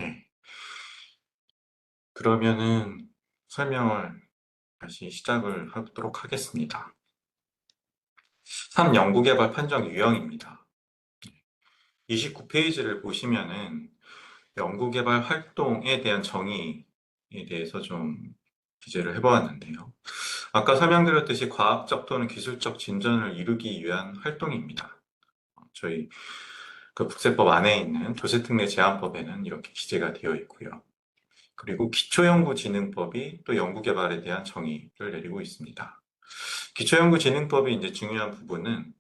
네. 그러면은 설명을 다시 시작을 하도록 하겠습니다. 3. 연구개발 판정 유형입니다. 29페이지를 보시면은 연구개발 활동에 대한 정의에 대해서 좀 기재를 해보았는데요. 아까 설명드렸듯이 과학적 또는 기술적 진전을 이루기 위한 활동입니다. 저희 그 국세법 안에 있는 조세특례 제한법에는 이렇게 기재가 되어 있고요. 그리고 기초연구진흥법이 또 연구개발에 대한 정의를 내리고 있습니다. 기초연구진흥법이 이제 중요한 부분은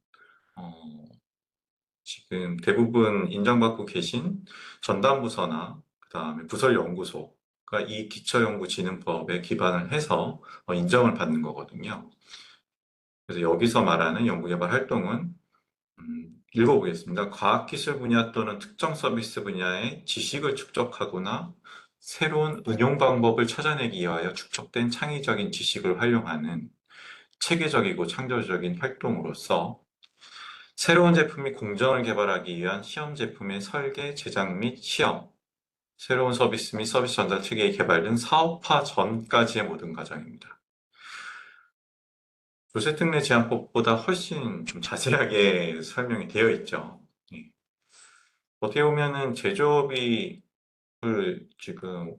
지금 대부분 인정받고 계신 전담부서나 그다음에 부설연구소가 이 기초연구진흥법에 기반을 해서 인정을 받는 거거든요. 그래서 여기서 말하는 연구개발 활동은 읽어보겠습니다. 과학기술 분야 또는 특정 서비스 분야의 지식을 축적하거나 새로운 응용 방법을 찾아내기 위하여 축적된 창의적인 지식을 활용하는 체계적이고 창조적인 활동으로서 새로운 제품 및 공정을 개발하기 위한 시험 제품의 설계, 제작 및 시험, 새로운 서비스 및 서비스 전달 체계의 개발 등 사업화 전까지의 모든 과정입니다. 조세특례 제한법보다 훨씬 좀 자세하게 설명이 되어 있죠. 예. 어떻게 보면은 제조업이 지금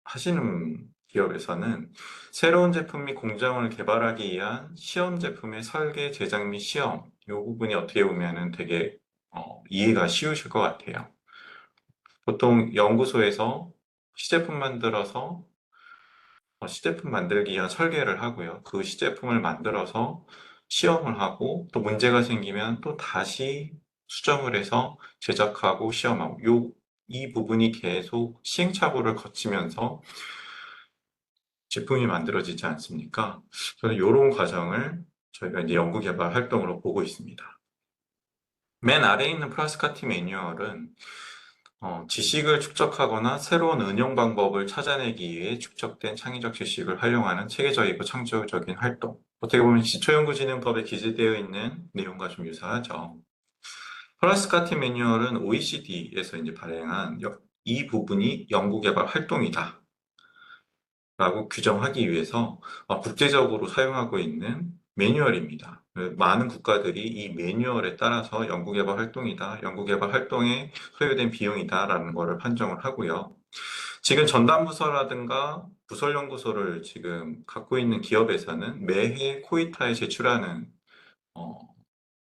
하시는 기업에서는 새로운 제품 및 공정을 개발하기 위한 시험 제품의 설계, 제작 및 시험, 이 부분이 어떻게 보면은 되게 이해가 쉬우실 것 같아요. 보통 연구소에서 시제품 만들어서 시제품 만들기 위한 설계를 하고요. 그 시제품을 만들어서 시험을 하고 또 문제가 생기면 또 다시 수정을 해서 제작하고 시험하고 이 부분이 계속 시행착오를 거치면서 제품이 만들어지지 않습니까? 저는 이런 과정을 저희가 이제 연구개발 활동으로 보고 있습니다. 맨 아래에 있는 프라스카티 매뉴얼은 지식을 축적하거나 새로운 응용 방법을 찾아내기 위해 축적된 창의적 지식을 활용하는 체계적이고 창조적인 활동. 어떻게 보면 기초연구진흥법에 기재되어 있는 내용과 좀 유사하죠. 프라스카티 매뉴얼은 OECD에서 이제 발행한 이 부분이 연구개발 활동이다 라고 규정하기 위해서 국제적으로 사용하고 있는 매뉴얼입니다. 많은 국가들이 이 매뉴얼에 따라서 연구개발 활동이다, 연구개발 활동에 소요된 비용이다 라는 것을 판정을 하고요. 지금 전담부서라든가 부설연구소를 지금 갖고 있는 기업에서는 매해 코이타에 제출하는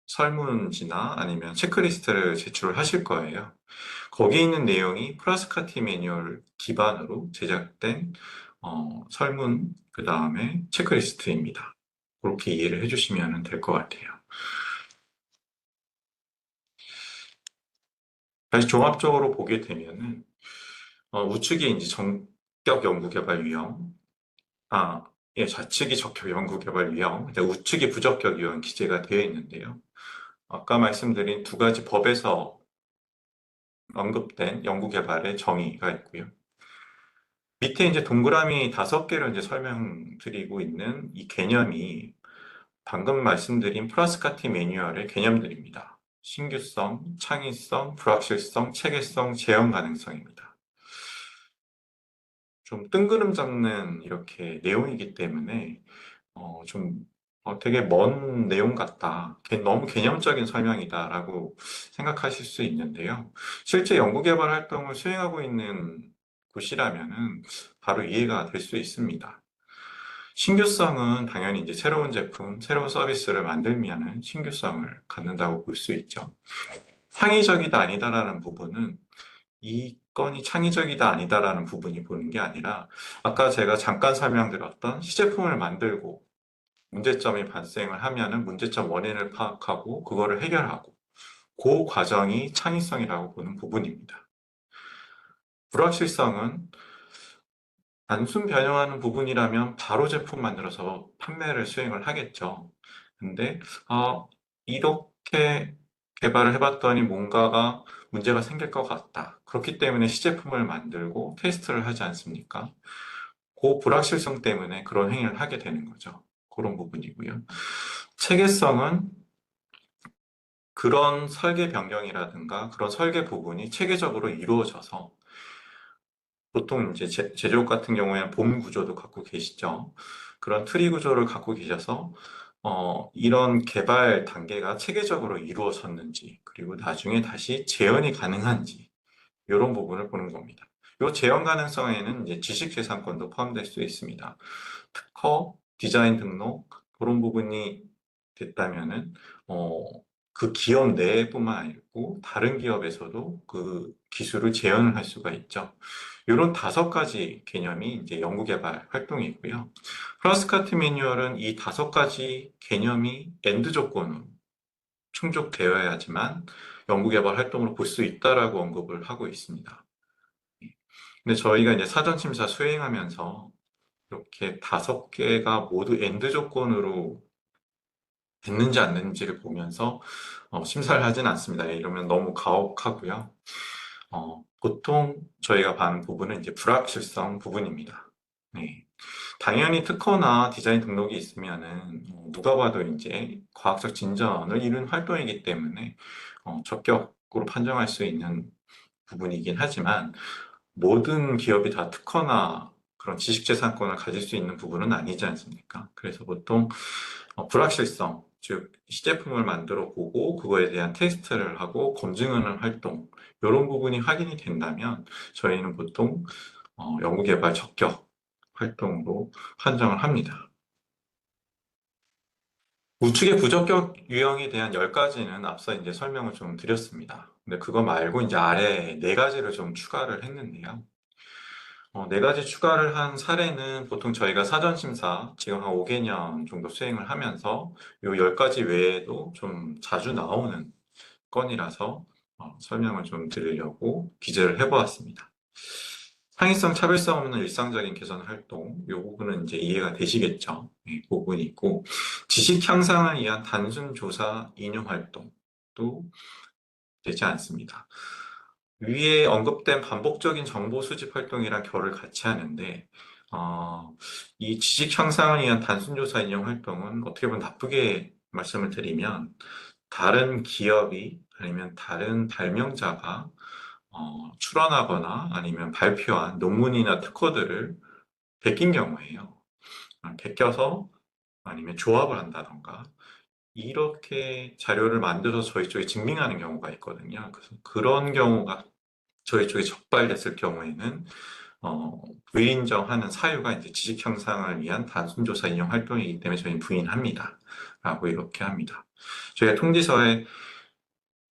설문지나 아니면 체크리스트를 제출을 하실 거예요. 거기 있는 내용이 프라스카티 매뉴얼 기반으로 제작된 설문, 그 다음에 체크리스트입니다. 그렇게 이해를 해주시면 될 것 같아요. 다시 종합적으로 보게 되면은 우측이 이제 전격 연구개발 유형, 예, 좌측이 적격 연구개발 유형, 우측이 부적격 유형 기재가 되어 있는데요. 아까 말씀드린 두 가지 법에서 언급된 연구개발의 정의가 있고요. 밑에 이제 동그라미 5개를 이제 설명드리고 있는 이 개념이 방금 말씀드린 프라스카티 매뉴얼의 개념들입니다. 신규성, 창의성, 불확실성, 체계성, 재현 가능성입니다. 좀 뜬구름 잡는 이렇게 내용이기 때문에 좀 되게 먼 내용 같다. 너무 개념적인 설명이다라고 생각하실 수 있는데요. 실제 연구개발 활동을 수행하고 있는 곳이라면은 바로 이해가 될 수 있습니다. 신규성은 당연히 이제 새로운 제품, 새로운 서비스를 만들면은 신규성을 갖는다고 볼 수 있죠. 창의적이다 아니다라는 부분은 이 건이 창의적이다 아니다라는 부분이 보는 게 아니라 아까 제가 잠깐 설명드렸던 시제품을 만들고 문제점이 발생을 하면은 문제점 원인을 파악하고 그거를 해결하고 그 과정이 창의성이라고 보는 부분입니다. 불확실성은 단순 변형하는 부분이라면 바로 제품 만들어서 판매를 수행을 하겠죠. 근데 이렇게 개발을 해봤더니 뭔가가 문제가 생길 것 같다. 그렇기 때문에 시제품을 만들고 테스트를 하지 않습니까? 그 불확실성 때문에 그런 행위를 하게 되는 거죠. 그런 부분이고요. 체계성은 그런 설계 변경이라든가 그런 설계 부분이 체계적으로 이루어져서 보통 이제 제조업 같은 경우에는 봄 구조도 갖고 계시죠. 그런 트리 구조를 갖고 계셔서 이런 개발 단계가 체계적으로 이루어졌는지, 그리고 나중에 다시 재현이 가능한지, 이런 부분을 보는 겁니다. 이 재현 가능성에는 이제 지식재산권도 포함될 수 있습니다. 특허, 디자인 등록, 그런 부분이 됐다면은, 그 기업 내뿐만 아니고 다른 기업에서도 그 기술을 재현을 할 수가 있죠. 이런 5가지 개념이 이제 연구개발 활동이고요. 프라스카트 매뉴얼은 이 5가지 개념이 엔드 조건으로 충족되어야지만 연구개발 활동으로 볼 수 있다라고 언급을 하고 있습니다. 근데 저희가 이제 사전심사 수행하면서 이렇게 5개가 모두 엔드 조건으로 됐는지 안 됐는지를 보면서 심사를 하진 않습니다. 이러면 너무 가혹하고요. 보통 저희가 봐는 부분은 이제 불확실성 부분입니다. 네. 당연히 특허나 디자인 등록이 있으면은 누가 봐도 이제 과학적 진전을 이룬 활동이기 때문에 적격으로 판정할 수 있는 부분이긴 하지만 모든 기업이 다 특허나 그런 지식재산권을 가질 수 있는 부분은 아니지 않습니까? 그래서 보통 불확실성, 즉 시제품을 만들어 보고 그거에 대한 테스트를 하고 검증하는 활동, 이런 부분이 확인이 된다면 저희는 보통 연구개발 적격 활동으로 판정을 합니다. 우측의 부적격 유형에 대한 10가지는 앞서 이제 설명을 좀 드렸습니다. 근데 그거 말고 이제 아래 4가지를 좀 추가를 했는데요. 4가지 추가를 한 사례는 보통 저희가 사전심사 지금 한 5개년 정도 수행을 하면서 요 10가지 외에도 좀 자주 나오는 건이라서 설명을 좀 드리려고 기재를 해보았습니다. 창의성, 차별성 없는 일상적인 개선 활동, 이 부분은 이제 이해가 되시겠죠? 이 부분이 있고, 지식 향상을 위한 단순 조사 인용 활동도 되지 않습니다. 위에 언급된 반복적인 정보 수집 활동이랑 결을 같이 하는데, 이 지식 향상을 위한 단순 조사 인용 활동은 어떻게 보면 나쁘게 말씀을 드리면, 다른 기업이 아니면 다른 발명자가 출원하거나 아니면 발표한 논문이나 특허들을 베낀 경우에요. 베껴서 아니면 조합을 한다던가 이렇게 자료를 만들어서 저희 쪽에 증빙하는 경우가 있거든요. 그래서 그런 경우가 저희 쪽에 적발됐을 경우에는 불인정하는 사유가 이제 지식 형상을 위한 단순 조사 인용 활동이기 때문에 저희는 부인합니다. 라고 이렇게 합니다. 저희가 통지서에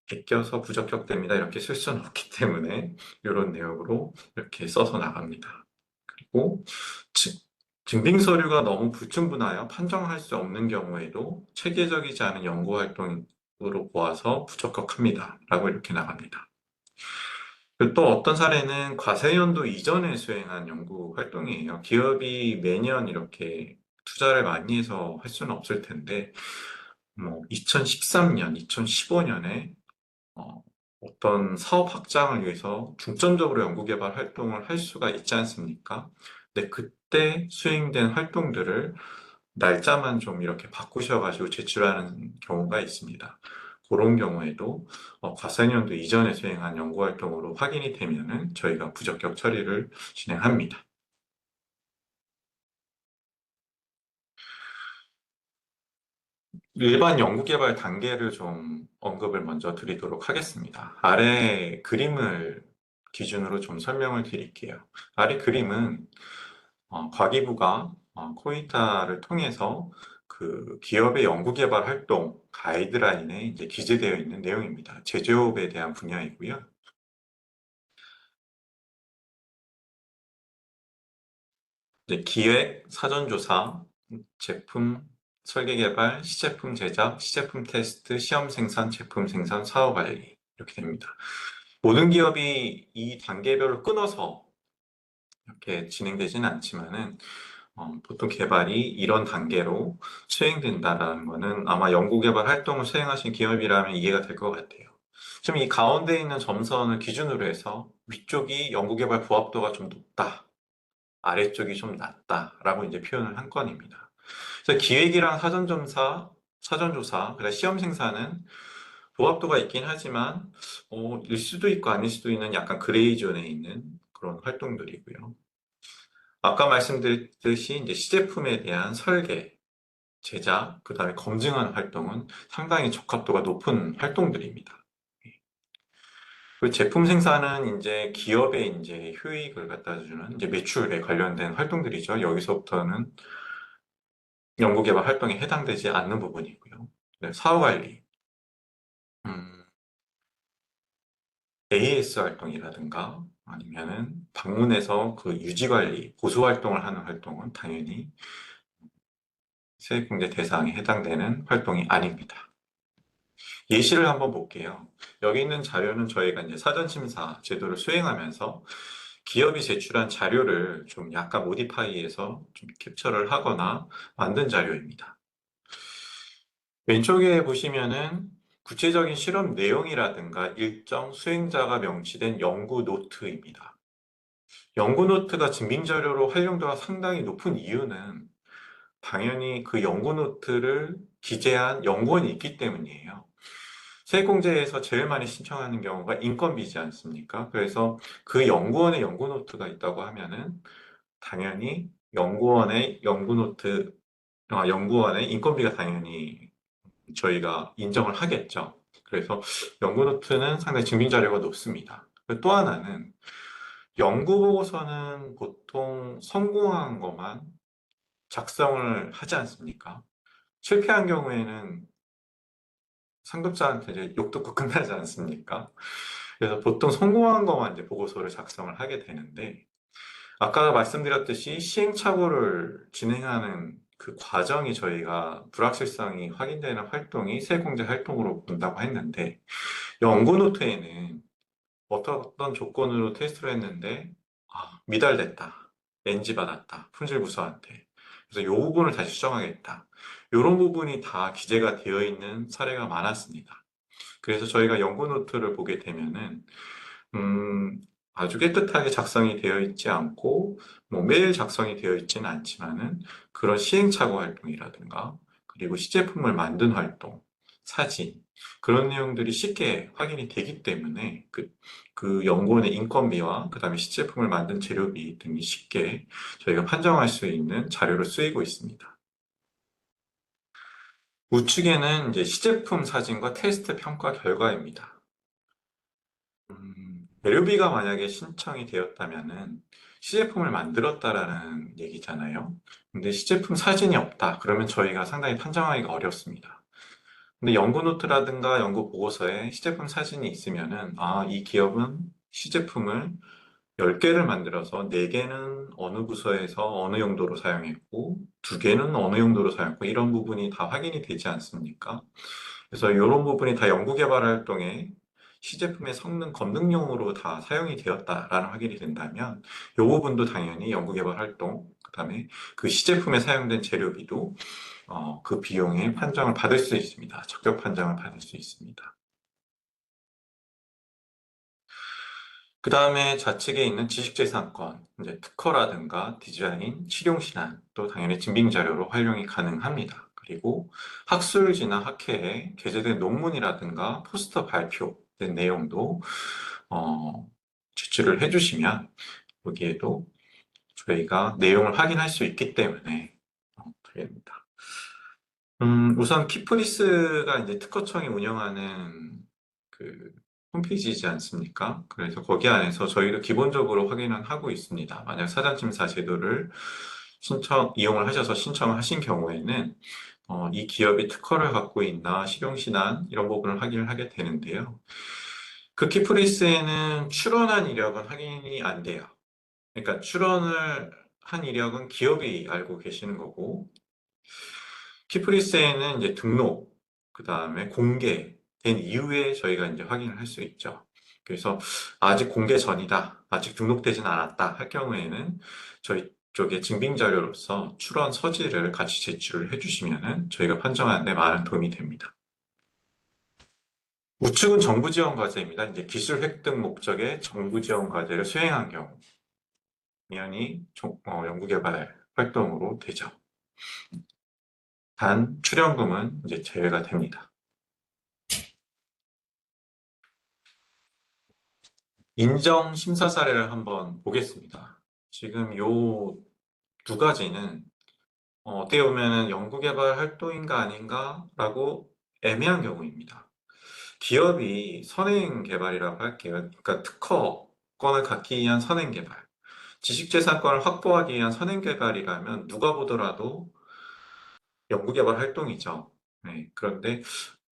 베껴서 부적격됩니다. 이렇게 쓸 수는 없기 때문에 이런 내용으로 이렇게 써서 나갑니다. 그리고 증빙 서류가 너무 불충분하여 판정할 수 없는 경우에도 체계적이지 않은 연구 활동으로 보아서 부적격합니다. 라고 이렇게 나갑니다. 그리고 또 어떤 사례는 과세연도 이전에 수행한 연구 활동이에요. 기업이 매년 이렇게 투자를 많이 해서 할 수는 없을 텐데, 2013년, 2015년에 어떤 사업 확장을 위해서 중점적으로 연구개발 활동을 할 수가 있지 않습니까? 근데 그때 수행된 활동들을 날짜만 좀 이렇게 바꾸셔가지고 제출하는 경우가 있습니다. 그런 경우에도 과세년도 이전에 수행한 연구활동으로 확인이 되면은 저희가 부적격 처리를 진행합니다. 일반 연구개발 단계를 좀 언급을 먼저 드리도록 하겠습니다. 아래 그림을 기준으로 좀 설명을 드릴게요. 아래 그림은 과기부가 코이타를 통해서 그 기업의 연구개발 활동 가이드라인에 이제 기재되어 있는 내용입니다. 제조업에 대한 분야이고요. 이제 기획, 사전조사, 제품 설계 개발, 시제품 제작, 시제품 테스트, 시험 생산, 제품 생산, 사후 관리 이렇게 됩니다. 모든 기업이 이 단계별로 끊어서 이렇게 진행되지는 않지만은 보통 개발이 이런 단계로 수행된다라는 거는 아마 연구개발 활동을 수행하신 기업이라면 이해가 될 것 같아요. 지금 이 가운데 있는 점선을 기준으로 해서 위쪽이 연구개발 부합도가 좀 높다, 아래쪽이 좀 낮다라고 이제 표현을 한 건입니다. 그래서 기획이랑 사전조사, 그다음 시험 생산은 부합도가 있긴 하지만 일 수도 있고 아닐 수도 있는 약간 그레이 존에 있는 그런 활동들이고요. 아까 말씀드렸듯이 이제 시제품에 대한 설계, 제작, 그다음에 검증하는 활동은 상당히 적합도가 높은 활동들입니다. 그 제품 생산은 이제 기업의 이제 효익을 갖다 주는 이제 매출에 관련된 활동들이죠. 여기서부터는 연구개발 활동에 해당되지 않는 부분이고요. 네, 사후관리, 음, AS 활동이라든가 아니면은 방문해서 그 유지관리, 보수활동을 하는 활동은 당연히 세액공제 대상에 해당되는 활동이 아닙니다. 예시를 한번 볼게요. 여기 있는 자료는 저희가 이제 사전심사 제도를 수행하면서 기업이 제출한 자료를 좀 약간 모디파이해서 좀 캡처를 하거나 만든 자료입니다. 왼쪽에 보시면은 구체적인 실험 내용이라든가 일정 수행자가 명시된 연구 노트입니다. 연구 노트가 증빙 자료로 활용도가 상당히 높은 이유는 당연히 그 연구 노트를 기재한 연구원이 있기 때문이에요. 세액공제에서 제일 많이 신청하는 경우가 인건비지 않습니까? 그래서 그 연구원의 연구 노트가 있다고 하면은 당연히 연구원의 연구 노트, 연구원의 인건비가 당연히 저희가 인정을 하겠죠. 그래서 연구 노트는 상당히 증빙 자료가 높습니다. 또 하나는 연구 보고서는 보통 성공한 것만 작성을 하지 않습니까? 실패한 경우에는 상급자한테 이제 욕 듣고 끝나지 않습니까? 그래서 보통 성공한 것만 이제 보고서를 작성을 하게 되는데, 아까 말씀드렸듯이 시행착오를 진행하는 그 과정이 저희가 불확실성이 확인되는 활동이 세공제 활동으로 본다고 했는데, 연구 노트에는 어떤 조건으로 테스트를 했는데, 미달됐다, NG 받았다, 품질 부서한테. 그래서 이 부분을 다시 수정하겠다. 이런 부분이 다 기재가 되어 있는 사례가 많았습니다. 그래서 저희가 연구 노트를 보게 되면은 음, 아주 깨끗하게 작성이 되어 있지 않고 뭐 매일 작성이 되어 있지는 않지만은 그런 시행착오 활동이라든가 그리고 시제품을 만든 활동, 사진 그런 내용들이 쉽게 확인이 되기 때문에 그 연구원의 인건비와 그다음에 시제품을 만든 재료비 등이 쉽게 저희가 판정할 수 있는 자료로 쓰이고 있습니다. 우측에는 이제 시제품 사진과 테스트 평가 결과입니다. 재료비가 만약에 신청이 되었다면은 시제품을 만들었다라는 얘기잖아요. 근데 시제품 사진이 없다. 그러면 저희가 상당히 판정하기가 어렵습니다. 근데 연구 노트라든가 연구 보고서에 시제품 사진이 있으면은 이 기업은 시제품을 10개를 만들어서 4개는 어느 부서에서 어느 용도로 사용했고 2개는 어느 용도로 사용했고 이런 부분이 다 확인이 되지 않습니까? 그래서 이런 부분이 다 연구개발 활동에 시제품의 성능 검증용으로 다 사용이 되었다라는 확인이 된다면 이 부분도 당연히 연구개발 활동, 그다음에 그 시제품에 사용된 재료비도 그 비용의 판정을 받을 수 있습니다. 적격 판정을 받을 수 있습니다. 그 다음에 좌측에 있는 지식재산권, 이제 특허라든가 디자인, 실용신안, 또 당연히 증빙자료로 활용이 가능합니다. 그리고 학술지나 학회에 게재된 논문이라든가 포스터 발표된 내용도 어, 제출을 해주시면 여기에도 저희가 내용을 확인할 수 있기 때문에 되겠습니다. 우선 키프리스가 이제 특허청이 운영하는 그 홈페이지이지 않습니까? 그래서 거기 안에서 저희도 기본적으로 확인은 하고 있습니다. 만약 사전심사 제도를 이용을 하셔서 신청을 하신 경우에는 이 기업이 특허를 갖고 있나 실용신안 이런 부분을 확인을 하게 되는데요. 그 키프리스에는 출원한 이력은 확인이 안 돼요. 그러니까 출원을 한 이력은 기업이 알고 계시는 거고 키프리스에는 이제 등록, 그 다음에 공개된 이후에 저희가 이제 확인을 할 수 있죠. 그래서 아직 공개 전이다, 아직 등록되진 않았다 할 경우에는 저희 쪽에 증빙 자료로서 출원 서지를 같이 제출을 해주시면은 저희가 판정하는 데 많은 도움이 됩니다. 우측은 정부 지원 과제입니다. 이제 기술 획득 목적의 정부 지원 과제를 수행한 경우, 당연히 연구개발 활동으로 되죠. 단 출연금은 이제 제외가 됩니다. 인정 심사 사례를 한번 보겠습니다. 지금 요 두 가지는 어떻게 보면 연구개발 활동인가 아닌가라고 애매한 경우입니다. 기업이 선행 개발이라고 할게요. 그러니까 특허권을 갖기 위한 선행 개발, 지식재산권을 확보하기 위한 선행 개발이라면 누가 보더라도 연구개발 활동이죠. 네, 그런데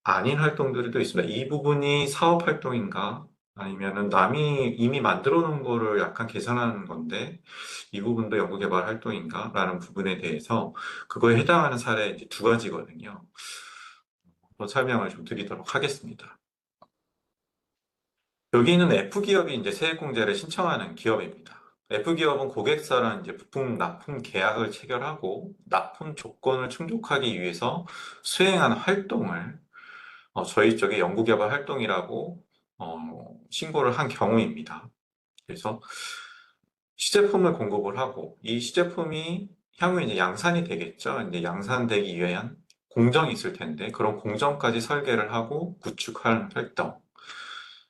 아닌 활동들도 있습니다. 이 부분이 사업 활동인가? 아니면은 남이 이미 만들어 놓은 거를 약간 계산하는 건데 이 부분도 연구개발 활동인가? 라는 부분에 대해서 그거에 해당하는 사례 이제 두 가지거든요. 한번 설명을 좀 드리도록 하겠습니다. 여기는 F기업이 이제 세액공제를 신청하는 기업입니다. F기업은 고객사랑 이제 부품 납품 계약을 체결하고 납품 조건을 충족하기 위해서 수행한 활동을 저희 쪽에 연구개발 활동이라고 신고를 한 경우입니다. 그래서 시제품을 공급을 하고 이 시제품이 향후에 이제 양산이 되겠죠. 이제 양산되기 위한 공정이 있을 텐데 그런 공정까지 설계를 하고 구축하는 활동.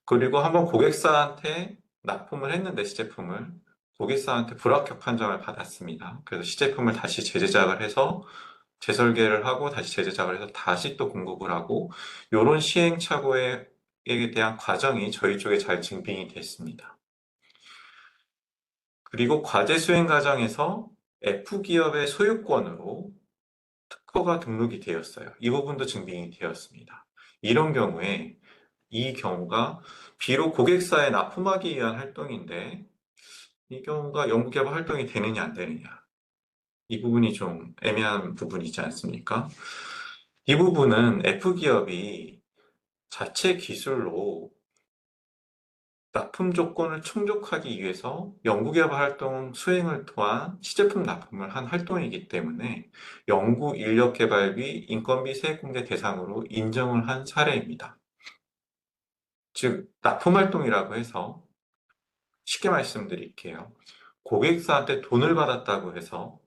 그리고 한번 고객사한테 납품을 했는데 시제품을 고객사한테 불합격 판정을 받았습니다. 그래서 시제품을 다시 재제작을 해서 재설계를 하고 다시 재제작을 해서 다시 또 공급을 하고 이런 시행착오에 대한 과정이 저희 쪽에 잘 증빙이 됐습니다. 그리고 과제 수행 과정에서 F기업의 소유권으로 특허가 등록이 되었어요. 이 부분도 증빙이 되었습니다. 이런 경우에 이 경우가 비록 고객사에 납품하기 위한 활동인데 이 경우가 연구개발 활동이 되느냐 안 되느냐 이 부분이 좀 애매한 부분이지 않습니까? 이 부분은 F기업이 자체 기술로 납품 조건을 충족하기 위해서 연구개발 활동 수행을 통한 시제품 납품을 한 활동이기 때문에 연구 인력 개발비, 인건비 세액공제 대상으로 인정을 한 사례입니다. 즉, 납품 활동이라고 해서 쉽게 말씀드릴게요. 고객사한테 돈을 받았다고 해서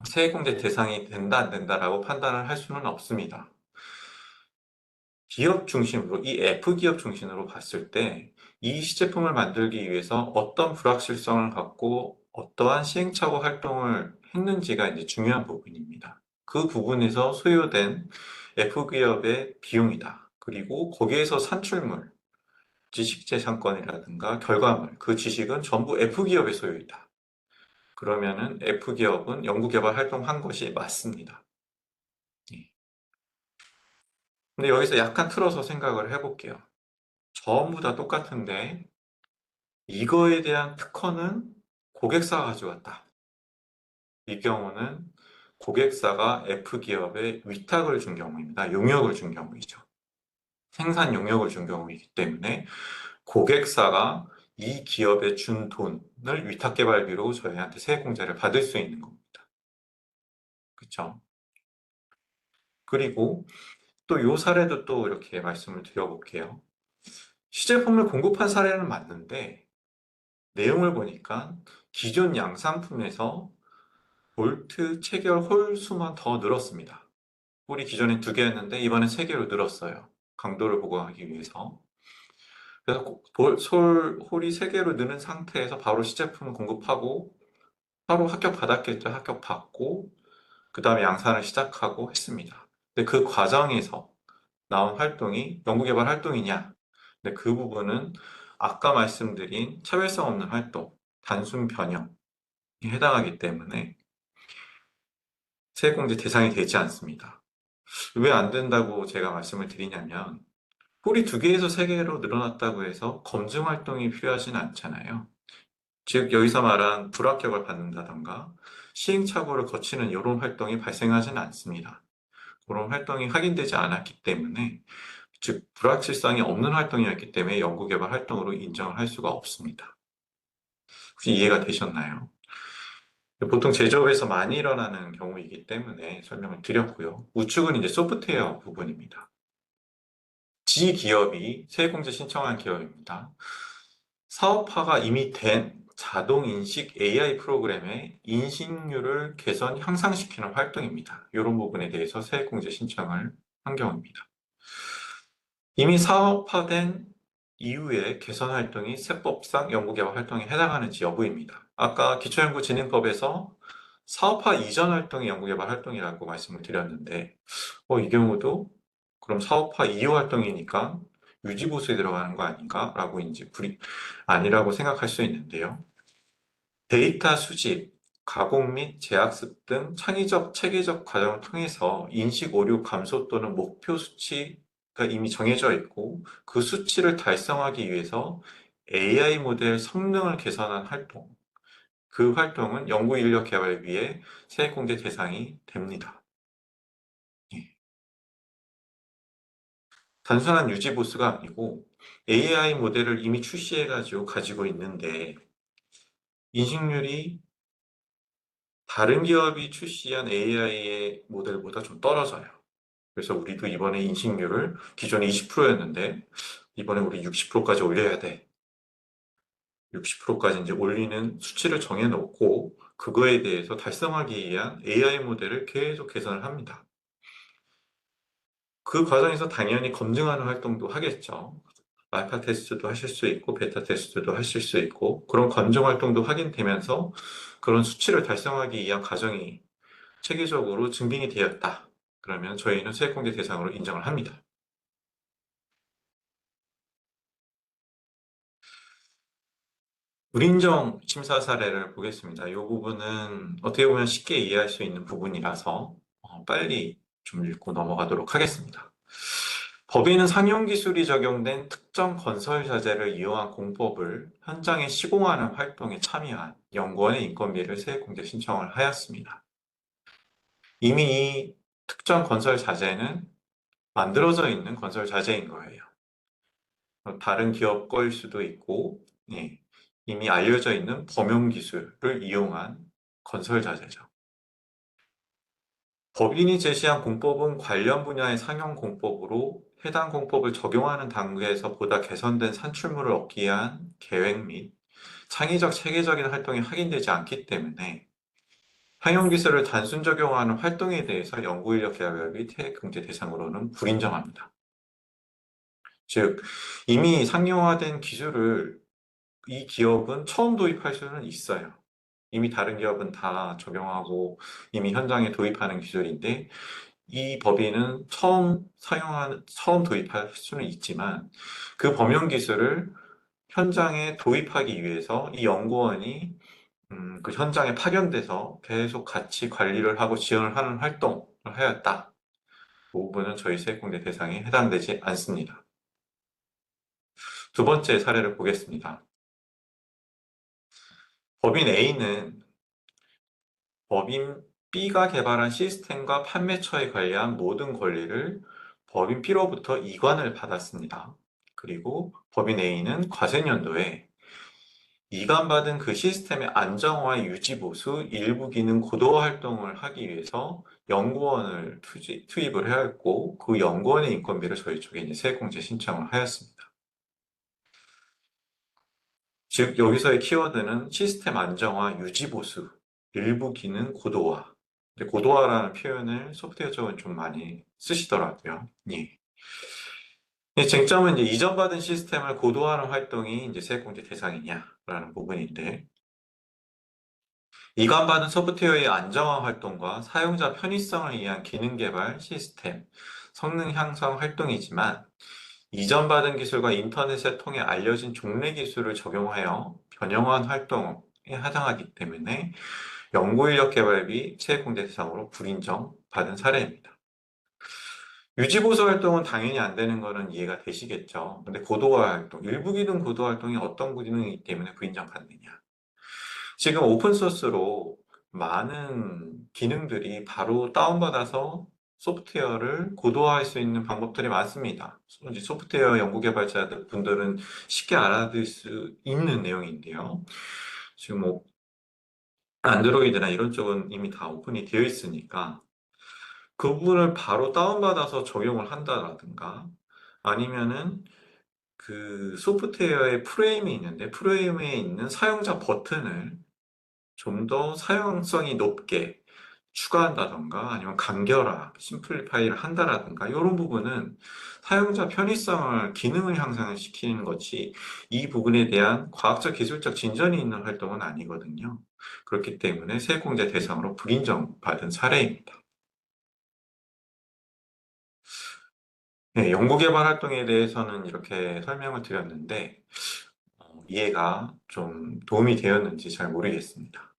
세액공제 대상이 된다, 안 된다라고 판단을 할 수는 없습니다. 기업 중심으로, 이 F기업 중심으로 봤을 때 이 시제품을 만들기 위해서 어떤 불확실성을 갖고 어떠한 시행착오 활동을 했는지가 이제 중요한 부분입니다. 그 부분에서 소요된 F기업의 비용이다. 그리고 거기에서 산출물, 지식재산권이라든가 결과물, 그 지식은 전부 F기업의 소유이다. 그러면은 F기업은 연구개발 활동한 것이 맞습니다. 예. 근데 여기서 약간 틀어서 생각을 해볼게요. 전부 다 똑같은데 이거에 대한 특허는 고객사가 가져갔다. 이 경우는 고객사가 F기업에 위탁을 준 경우입니다. 용역을 준 경우이죠. 생산 용역을 준 경우이기 때문에 고객사가 이 기업에 준 돈을 위탁개발비로 저희한테 세액공제를 받을 수 있는 겁니다. 그렇죠? 그리고 또 이 사례도 또 이렇게 말씀을 드려볼게요. 시제품을 공급한 사례는 맞는데 내용을 보니까 기존 양산품에서 볼트 체결 홀 수만 더 늘었습니다. 홀이 기존엔 2개였는데 이번엔 3개로 늘었어요. 강도를 보강하기 위해서. 그래서 홀이 3개로 느는 상태에서 바로 시제품을 공급하고 바로 합격 받았겠죠. 합격 받고 그 다음에 양산을 시작하고 했습니다. 근데 그 과정에서 나온 활동이 연구개발 활동이냐? 근데 그 부분은 아까 말씀드린 차별성 없는 활동, 단순 변형에 해당하기 때문에 세액공제 대상이 되지 않습니다. 왜 안 된다고 제가 말씀을 드리냐면 홀이 2개에서 3개로 늘어났다고 해서 검증 활동이 필요하진 않잖아요. 즉 여기서 말한 불합격을 받는다던가 시행착오를 거치는 이런 활동이 발생하지는 않습니다. 그런 활동이 확인되지 않았기 때문에 즉 불확실성이 없는 활동이었기 때문에 연구개발 활동으로 인정을 할 수가 없습니다. 혹시 이해가 되셨나요? 보통 제조업에서 많이 일어나는 경우이기 때문에 설명을 드렸고요. 우측은 이제 소프트웨어 부분입니다. 기업이 세액공제 신청한 기업입니다. 사업화가 이미 된 자동인식 AI 프로그램의 인식률을 개선, 향상시키는 활동입니다. 이런 부분에 대해서 세액공제 신청을 한 경우입니다. 이미 사업화된 이후에 개선 활동이 세법상 연구개발 활동에 해당하는지 여부입니다. 아까 기초연구진흥법에서 사업화 이전 활동이 연구개발 활동이라고 말씀을 드렸는데, 이 경우도 그럼 사업화 이후 활동이니까 유지보수에 들어가는 거 아닌가라고 이제 아니라고 생각할 수 있는데요. 데이터 수집, 가공 및 재학습 등 창의적, 체계적 과정을 통해서 인식 오류 감소 또는 목표 수치가 이미 정해져 있고 그 수치를 달성하기 위해서 AI 모델 성능을 개선한 활동, 그 활동은 연구 인력 개발을 위해 세액공제 대상이 됩니다. 예. 단순한 유지 보수가 아니고 AI 모델을 이미 출시해가지고 가지고 있는데 인식률이 다른 기업이 출시한 AI의 모델보다 좀 떨어져요. 그래서 우리도 이번에 인식률을 기존에 20%였는데 이번에 우리 60%까지 올려야 돼. 60%까지 이제 올리는 수치를 정해놓고 그거에 대해서 달성하기 위한 AI 모델을 계속 개선을 합니다. 그 과정에서 당연히 검증하는 활동도 하겠죠. 알파 테스트도 하실 수 있고 베타 테스트도 하실 수 있고 그런 검증 활동도 확인되면서 그런 수치를 달성하기 위한 과정이 체계적으로 증빙이 되었다. 그러면 저희는 세액공제 대상으로 인정을 합니다. 불인정 심사 사례를 보겠습니다. 이 부분은 어떻게 보면 쉽게 이해할 수 있는 부분이라서 빨리 좀 읽고 넘어가도록 하겠습니다. 법인은 상용 기술이 적용된 특정 건설 자재를 이용한 공법을 현장에 시공하는 활동에 참여한 연구원의 인건비를 세액공제 신청을 하였습니다. 이미 이 특정 건설 자재는 만들어져 있는 건설 자재인 거예요. 다른 기업 거일 수도 있고, 예, 이미 알려져 있는 범용 기술을 이용한 건설 자재죠. 법인이 제시한 공법은 관련 분야의 상용 공법으로 해당 공법을 적용하는 단계에서 보다 개선된 산출물을 얻기 위한 계획 및 창의적 체계적인 활동이 확인되지 않기 때문에 상용 기술을 단순 적용하는 활동에 대해서 연구인력 개발 및 태액 금지 대상으로는 불인정합니다. 즉, 이미 상용화된 기술을 이 기업은 처음 도입할 수는 있어요. 이미 다른 기업은 다 적용하고 이미 현장에 도입하는 기술인데 이 법인은 처음 도입할 수는 있지만 그 범용 기술을 현장에 도입하기 위해서 이 연구원이 그 현장에 파견돼서 계속 같이 관리를 하고 지원을 하는 활동을 하였다. 그 부분은 저희 세액공제 대상에 해당되지 않습니다. 두 번째 사례를 보겠습니다. 법인 A는 법인 B가 개발한 시스템과 판매처에 관련 모든 권리를 법인 B로부터 이관을 받았습니다. 그리고 법인 A는 과세년도에 이관받은 그 시스템의 안정화, 유지, 보수, 일부 기능 고도화 활동을 하기 위해서 연구원을 투입을 해야 했고 그 연구원의 인건비를 저희 쪽에 이제 세액공제 신청을 하였습니다. 즉 여기서의 키워드는 시스템 안정화, 유지, 보수, 일부 기능 고도화. 근데 고도화라는 표현을 소프트웨어 쪽은 좀 많이 쓰시더라고요. 예. 쟁점은 이제 이전받은 시스템을 고도화하는 활동이 이제 세액공제 대상이냐라는 부분인데 이관받은 소프트웨어의 안정화 활동과 사용자 편의성을 위한 기능 개발 시스템, 성능 향상 활동이지만 이전받은 기술과 인터넷을 통해 알려진 종래 기술을 적용하여 변형한 활동에 해당하기 때문에 연구인력 개발비 세액공제 대상으로 불인정받은 사례입니다. 유지보수 활동은 당연히 안 되는 거는 이해가 되시겠죠. 근데 고도화 활동, 일부 기능 고도화 활동이 어떤 기능이기 때문에 불인정받느냐. 지금 오픈소스로 많은 기능들이 바로 다운받아서 소프트웨어를 고도화할 수 있는 방법들이 많습니다. 이제 소프트웨어 연구 개발자들 분들은 쉽게 알아들 수 있는 내용인데요. 지금 뭐 안드로이드나 이런 쪽은 이미 다 오픈이 되어 있으니까 그 부분을 바로 다운받아서 적용을 한다라든가 아니면은 그 소프트웨어의 프레임이 있는데 프레임에 있는 사용자 버튼을 좀 더 사용성이 높게 추가한다던가 아니면 간결화, 심플리파이를 한다라든가 이런 부분은 사용자 편의성을, 기능을 향상을 시키는 것이 이 부분에 대한 과학적, 기술적 진전이 있는 활동은 아니거든요. 그렇기 때문에 세액공제 대상으로 불인정받은 사례입니다. 네, 연구개발 활동에 대해서는 이렇게 설명을 드렸는데 이해가 좀 도움이 되었는지 잘 모르겠습니다.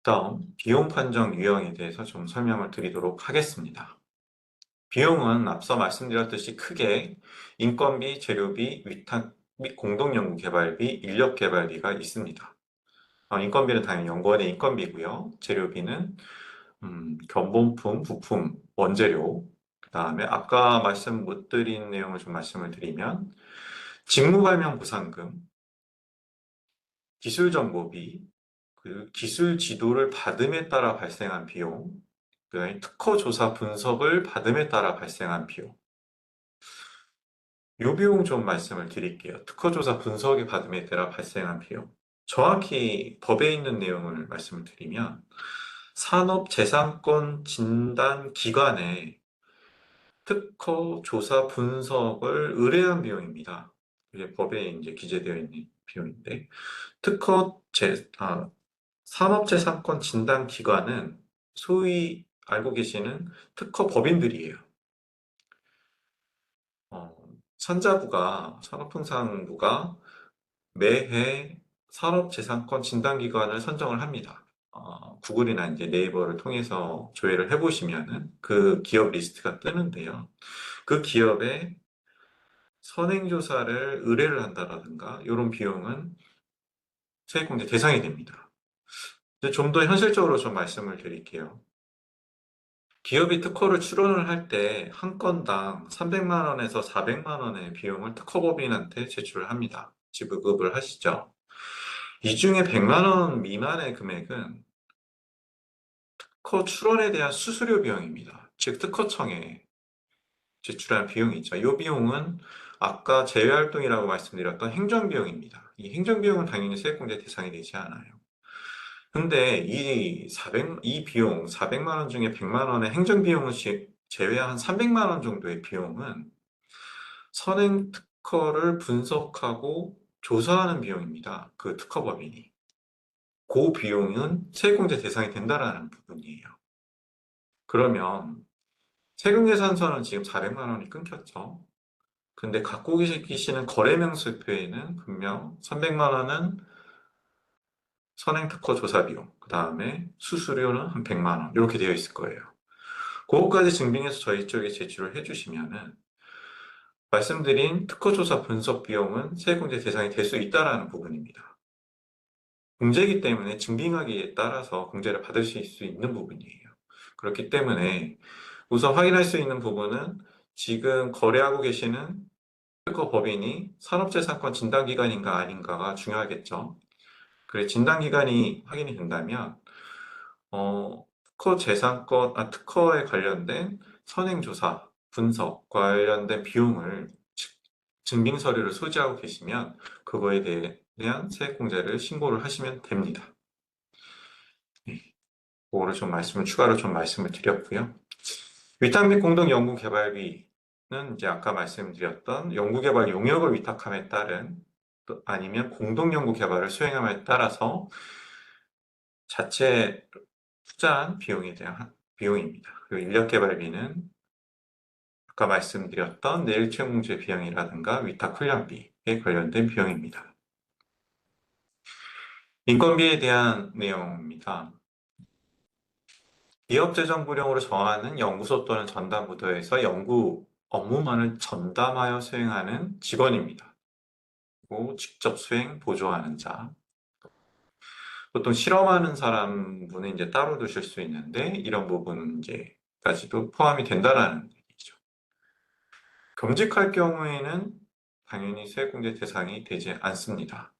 다음, 비용 판정 유형에 대해서 좀 설명을 드리도록 하겠습니다. 비용은 앞서 말씀드렸듯이 크게 인건비, 재료비, 위탁 및 공동연구개발비, 인력개발비가 있습니다. 인건비는 당연히 연구원의 인건비고요. 재료비는 견본품, 부품, 원재료, 그 다음에 아까 말씀 못 드린 내용을 좀 말씀을 드리면 직무발명보상금, 기술정보비, 그 기술 지도를 받음에 따라 발생한 비용, 그다음에 특허조사 분석을 받음에 따라 발생한 비용. 요 비용 좀 말씀을 드릴게요. 특허조사 분석의 받음에 따라 발생한 비용. 정확히 법에 있는 내용을 말씀을 드리면 산업재산권 진단기관에 특허조사 분석을 의뢰한 비용입니다. 이게 법에 이제 기재되어 있는 비용인데 산업재산권 진단기관은 소위 알고 계시는 특허법인들이에요. 어, 산업통상부가 매해 산업재산권 진단기관을 선정을 합니다. 구글이나 이제 네이버를 통해서 조회를 해보시면은 그 기업 리스트가 뜨는데요. 그 기업에 선행조사를 의뢰를 한다라든가 이런 비용은 세액공제 대상이 됩니다. 좀 더 현실적으로 좀 말씀을 드릴게요. 기업이 특허를 출원을 할 때 한 건당 300만 원에서 400만 원의 비용을 특허법인한테 제출을 합니다. 지급을 하시죠. 이 중에 100만 원 미만의 금액은 특허 출원에 대한 수수료 비용입니다. 즉 특허청에 제출한 비용이 있죠. 이 비용은 아까 제외활동이라고 말씀드렸던 행정비용입니다. 이 행정비용은 당연히 세액공제 대상이 되지 않아요. 근데 이 비용, 400만 원 중에 100만 원의 행정비용을 제외한 300만 원 정도의 비용은 선행 특허를 분석하고 조사하는 비용입니다. 그 특허법인이. 그 비용은 세액공제 대상이 된다라는 부분이에요. 그러면 세금계산서는 지금 400만 원이 끊겼죠. 근데 갖고 계시는 거래명세표에는 분명 300만 원은 선행특허 조사 비용, 그 다음에 수수료는 한 100만 원 이렇게 되어 있을 거예요. 그것까지 증빙해서 저희 쪽에 제출을 해주시면은 말씀드린 특허조사 분석 비용은 세액공제 대상이 될 수 있다라는 부분입니다. 공제이기 때문에 증빙하기에 따라서 공제를 받으실 수 있는 부분이에요. 그렇기 때문에 우선 확인할 수 있는 부분은 지금 거래하고 계시는 특허법인이 산업재산권 진단기관인가 아닌가가 중요하겠죠. 그래, 진단기관이 확인이 된다면 특허에 관련된 선행조사, 분석 관련된 비용을 증빙 서류를 소지하고 계시면 그거에 대한 세액공제를 신고를 하시면 됩니다. 네, 그거를 추가로 좀 말씀을 드렸고요. 위탁 및 공동연구개발비는 이제 아까 말씀드렸던 연구개발 용역을 위탁함에 따른 아니면 공동연구개발을 수행함에 따라서 자체 투자한 비용에 대한 비용입니다. 그리고 인력개발비는 아까 말씀드렸던 내일채용공제 비용이라든가 위탁훈련비에 관련된 비용입니다. 인건비에 대한 내용입니다. 기업재정부령으로 정하는 연구소 또는 전담부서에서 연구 업무만을 전담하여 수행하는 직원입니다. 그리고 직접 수행, 보조하는 자. 보통 실험하는 사람분은 이제 따로 두실 수 있는데 이런 부분은 이제까지도 포함이 된다라는 얘기죠. 겸직할 경우에는 당연히 세액공제 대상이 되지 않습니다.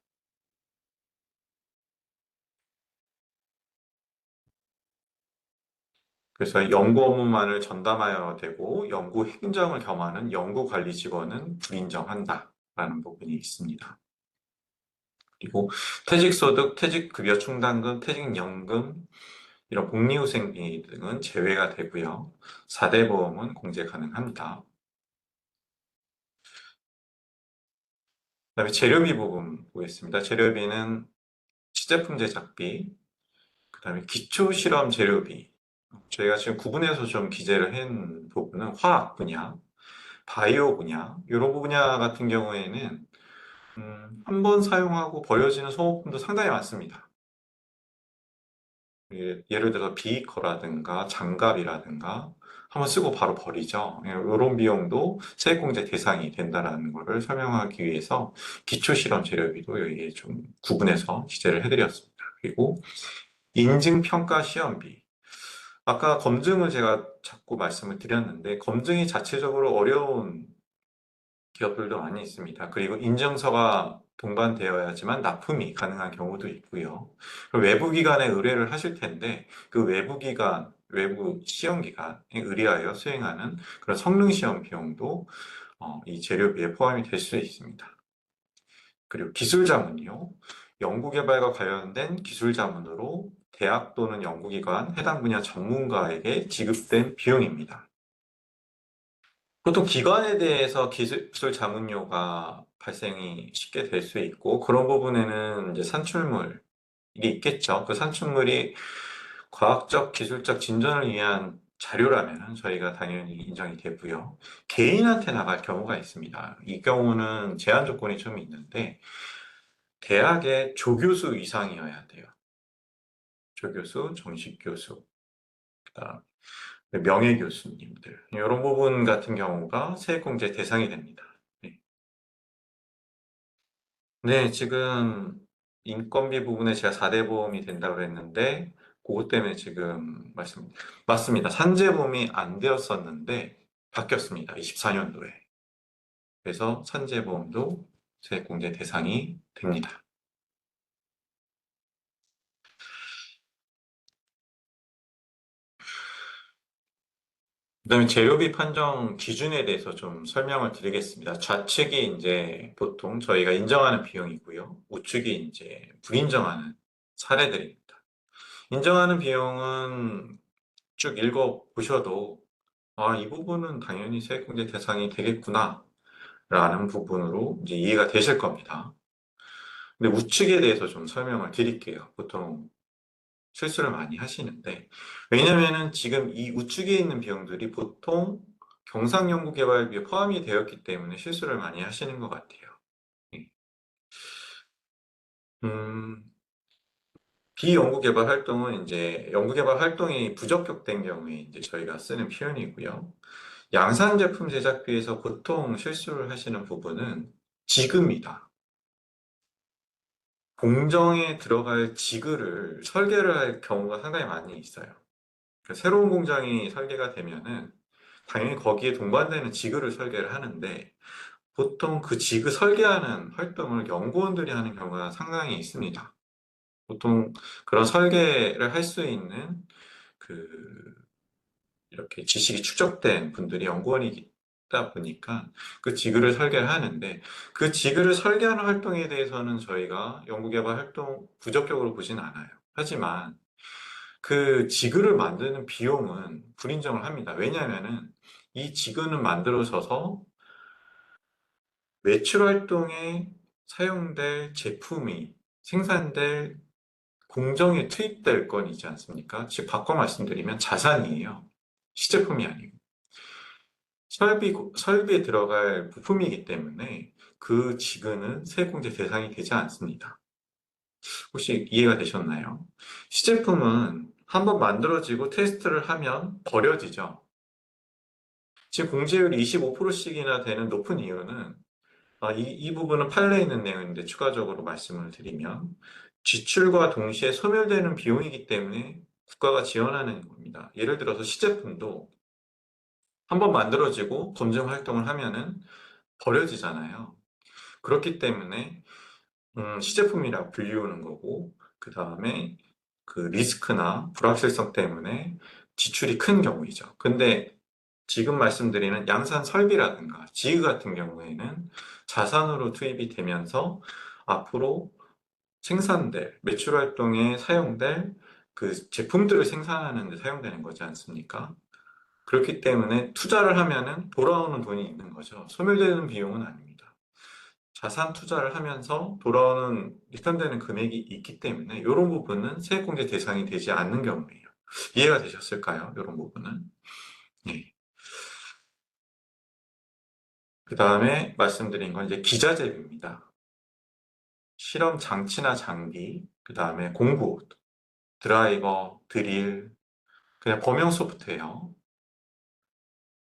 그래서 연구 업무만을 전담하여 되고 연구 행정을 겸하는 연구관리 직원은 불인정한다라는 부분이 있습니다. 그리고 퇴직소득, 퇴직급여 충당금, 퇴직연금, 이런 복리후생비 등은 제외가 되고요. 4대 보험은 공제 가능합니다. 그다음에 재료비 부분 보겠습니다. 재료비는 시제품 제작비, 그다음에 기초실험 재료비. 저희가 지금 구분해서 좀 기재를 한 부분은 화학 분야, 바이오 분야, 이런 분야 같은 경우에는 한 번 사용하고 버려지는 소모품도 상당히 많습니다. 예를 들어 비이커라든가 장갑이라든가 한번 쓰고 바로 버리죠. 이런 비용도 세액공제 대상이 된다는 것을 설명하기 위해서 기초실험 재료비도 여기에 좀 구분해서 기재를 해드렸습니다. 그리고 인증평가 시험비. 아까 검증을 제가 자꾸 말씀을 드렸는데 검증이 자체적으로 어려운 기업들도 많이 있습니다. 그리고 인증서가 동반되어야지만 납품이 가능한 경우도 있고요. 외부 기관에 의뢰를 하실 텐데 그 외부 기관, 외부 시험 기관에 의뢰하여 수행하는 그런 성능 시험 비용도 이 재료비에 포함이 될 수 있습니다. 그리고 기술 자문이요. 연구개발과 관련된 기술 자문으로 대학 또는 연구기관 해당 분야 전문가에게 지급된 비용입니다. 보통 기관에 대해서 기술 자문료가 발생이 쉽게 될 수 있고, 그런 부분에는 이제 산출물이 있겠죠. 그 산출물이 과학적, 기술적 진전을 위한 자료라면 저희가 당연히 인정이 되고요. 개인한테 나갈 경우가 있습니다. 이 경우는 제한 조건이 좀 있는데, 대학의 조교수 이상이어야 돼요. 조교수, 정식 교수, 그다음 명예교수님들. 이런 부분 같은 경우가 세액공제 대상이 됩니다. 네. 네, 지금 인건비 부분에 제가 4대 보험이 된다고 했는데, 그것 때문에 지금 맞습니다. 산재보험이 안 되었었는데, 바뀌었습니다. 24년도에. 그래서 산재보험도 세액공제 대상이 됩니다. 그다음에 재료비 판정 기준에 대해서 좀 설명을 드리겠습니다. 좌측이 이제 보통 저희가 인정하는 비용이고요. 우측이 이제 불인정하는 사례들입니다. 인정하는 비용은 쭉 읽어 보셔도 이 부분은 당연히 세액공제 대상이 되겠구나 라는 부분으로 이제 이해가 되실 겁니다. 근데 우측에 대해서 좀 설명을 드릴게요. 보통 실수를 많이 하시는데, 왜냐면은 지금 이 우측에 있는 비용들이 보통 경상연구개발비에 포함이 되었기 때문에 실수를 많이 하시는 것 같아요. 예. 음, 비연구개발 활동은 이제 연구개발 활동이 부적격된 경우에 이제 저희가 쓰는 표현이고요. 양산제품 제작비에서 보통 실수를 하시는 부분은 지급입니다. 공정에 들어갈 지급을 설계를 할 경우가 상당히 많이 있어요. 새로운 공장이 설계가 되면은 당연히 거기에 동반되는 지구를 설계를 하는데 보통 그 지구 설계하는 활동을 연구원들이 하는 경우가 상당히 있습니다. 보통 그런 설계를 할 수 있는 그 이렇게 지식이 축적된 분들이 연구원이다 보니까 그 지구를 설계를 하는데 그 지구를 설계하는 활동에 대해서는 저희가 연구개발 활동 부적격으로 보진 않아요. 하지만 그 지그를 만드는 비용은 불인정을 합니다. 왜냐하면은 이 지그는 만들어져서 매출 활동에 사용될 제품이 생산될 공정에 투입될 건이지 않습니까? 즉 바꿔 말씀드리면 자산이에요. 시제품이 아니고 설비에 들어갈 부품이기 때문에 그 지그는 세액공제 대상이 되지 않습니다. 혹시 이해가 되셨나요? 시제품은 한번 만들어지고 테스트를 하면 버려지죠. 지금 공제율이 25%씩이나 되는 높은 이유는 이 부분은 판례에 있는 내용인데 추가적으로 말씀을 드리면 지출과 동시에 소멸되는 비용이기 때문에 국가가 지원하는 겁니다. 예를 들어서 시제품도 한번 만들어지고 검증 활동을 하면은 버려지잖아요. 그렇기 때문에 시제품이라고 불리우는 거고 그 다음에 그 리스크나 불확실성 때문에 지출이 큰 경우이죠. 근데 지금 말씀드리는 양산 설비라든가 지휘 같은 경우에는 자산으로 투입이 되면서 앞으로 생산될, 매출 활동에 사용될 그 제품들을 생산하는 데 사용되는 거지 않습니까? 그렇기 때문에 투자를 하면은 돌아오는 돈이 있는 거죠. 소멸되는 비용은 아닙니다. 자산 투자를 하면서 돌아오는 리턴되는 금액이 있기 때문에 이런 부분은 세액공제 대상이 되지 않는 경우예요. 이해가 되셨을까요? 이런 부분은. 네. 그 다음에 말씀드린 건 이제 기자재입니다. 실험 장치나 장비, 그 다음에 공구, 드라이버, 드릴, 그냥 범용 소프트웨어,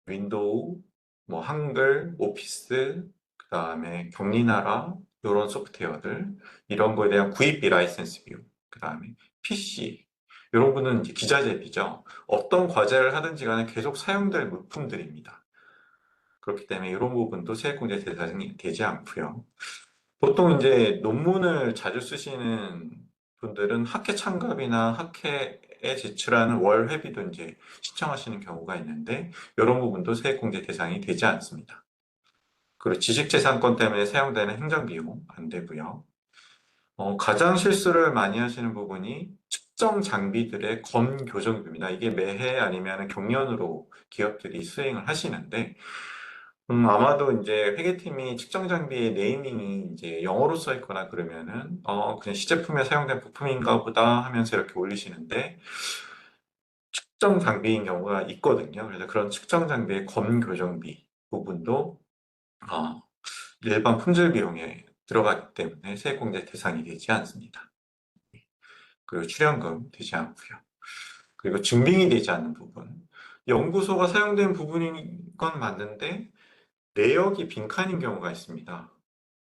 윈도우, 뭐 한글, 오피스, 그 다음에 격리나라 이런 소프트웨어들 이런 거에 대한 구입비 라이센스 비용, 그 다음에 PC 이런 거는 이제 기자재비죠. 어떤 과제를 하든지 간에 계속 사용될 물품들입니다. 그렇기 때문에 이런 부분도 세액공제 대상이 되지 않고요. 보통 이제 논문을 자주 쓰시는 분들은 학회 참가비나 학회에 제출하는 월 회비도 이제 신청하시는 경우가 있는데 이런 부분도 세액공제 대상이 되지 않습니다. 그리고 지식재산권 때문에 사용되는 행정비용 안 되고요. 가장 실수를 많이 하시는 부분이 특정 장비들의 검교정비입니다. 이게 매해 아니면 경년으로 기업들이 수행을 하시는데 아마도 이제 회계팀이 측정 장비의 네이밍이 이제 영어로 써 있거나 그러면은, 그냥 시제품에 사용된 부품인가 보다 하면서 이렇게 올리시는데, 측정 장비인 경우가 있거든요. 그래서 그런 측정 장비의 검교정비 부분도, 어, 일반 품질 비용에 들어가기 때문에 세액공제 대상이 되지 않습니다. 그리고 출연금 되지 않고요. 그리고 증빙이 되지 않는 부분. 연구소가 사용된 부분인 건 맞는데, 내역이 빈칸인 경우가 있습니다.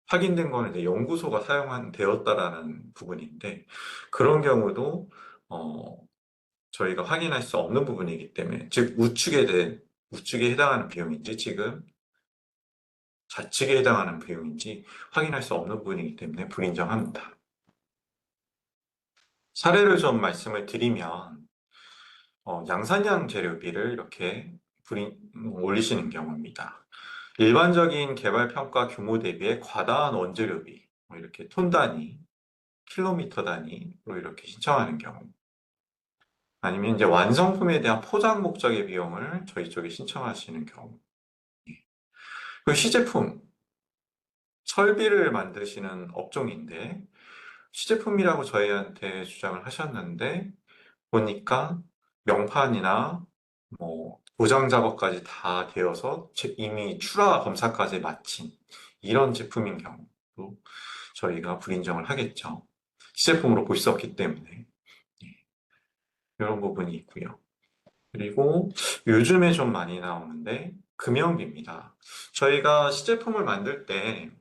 확인된 거는 이제 연구소가 되었다라는 부분인데, 그런 경우도, 어, 저희가 확인할 수 없는 부분이기 때문에, 즉, 우측에 해당하는 비용인지, 지금 좌측에 해당하는 비용인지 확인할 수 없는 부분이기 때문에 불인정합니다. 사례를 좀 말씀을 드리면, 양산형 재료비를 이렇게 올리시는 경우입니다. 일반적인 개발 평가 규모 대비에 과다한 원재료비, 뭐 이렇게 톤 단위, 킬로미터 단위로 이렇게 신청하는 경우, 아니면 이제 완성품에 대한 포장 목적의 비용을 저희 쪽에 신청하시는 경우, 그 시제품, 설비를 만드시는 업종인데, 시제품이라고 저희한테 주장을 하셨는데, 보니까 명판이나 뭐 도장 작업까지 다 되어서 이미 출하 검사까지 마친 이런 제품인 경우도 저희가 불인정을 하겠죠. 시제품으로 볼 수 없기 때문에 이런 부분이 있고요. 그리고 요즘에 좀 많이 나오는데 금연비입니다. 저희가 시제품을 만들 때